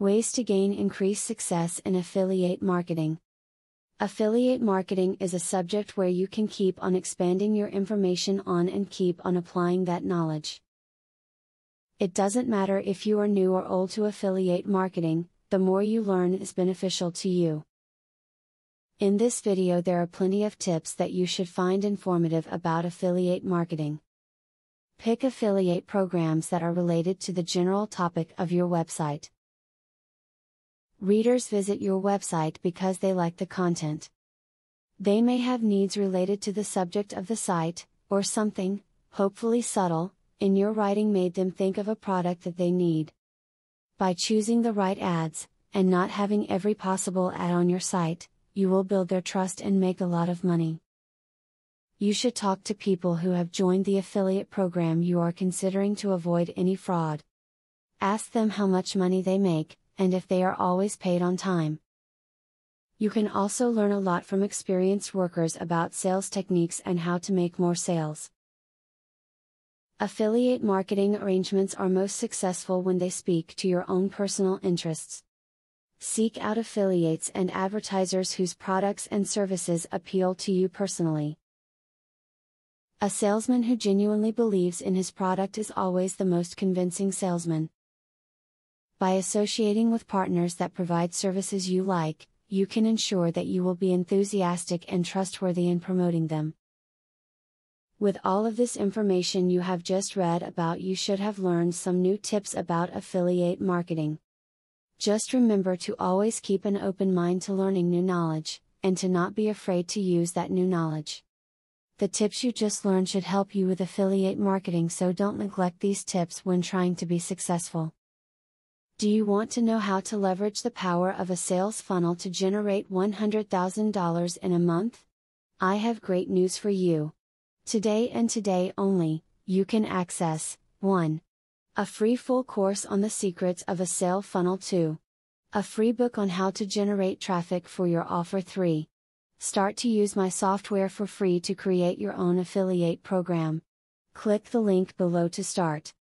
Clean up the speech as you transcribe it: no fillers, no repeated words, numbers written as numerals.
Ways to gain increased success in affiliate marketing. Affiliate marketing is a subject where you can keep on expanding your information on and keep on applying that knowledge. It doesn't matter if you are new or old to affiliate marketing, the more you learn is beneficial to you. In this video there are plenty of tips that you should find informative about affiliate marketing. Pick affiliate programs that are related to the general topic of your website. Readers visit your website because they like the content. They may have needs related to the subject of the site, or something, hopefully subtle, in your writing made them think of a product that they need. By choosing the right ads, and not having every possible ad on your site, you will build their trust and make a lot of money. You should talk to people who have joined the affiliate program you are considering to avoid any fraud. Ask them how much money they make, and if they are always paid on time. You can also learn a lot from experienced workers about sales techniques and how to make more sales. Affiliate marketing arrangements are most successful when they speak to your own personal interests. Seek out affiliates and advertisers whose products and services appeal to you personally. A salesman who genuinely believes in his product is always the most convincing salesman. By associating with partners that provide services you like, you can ensure that you will be enthusiastic and trustworthy in promoting them. With all of this information you have just read about, you should have learned some new tips about affiliate marketing. Just remember to always keep an open mind to learning new knowledge, and to not be afraid to use that new knowledge. The tips you just learned should help you with affiliate marketing, so don't neglect these tips when trying to be successful. Do you want to know how to leverage the power of a sales funnel to generate $100,000 in a month? I have great news for you. Today and today only, you can access 1. A free full course on the secrets of a sale funnel. 2. A free book on how to generate traffic for your offer. 3. Start to use my software for free to create your own affiliate program. Click the link below to start.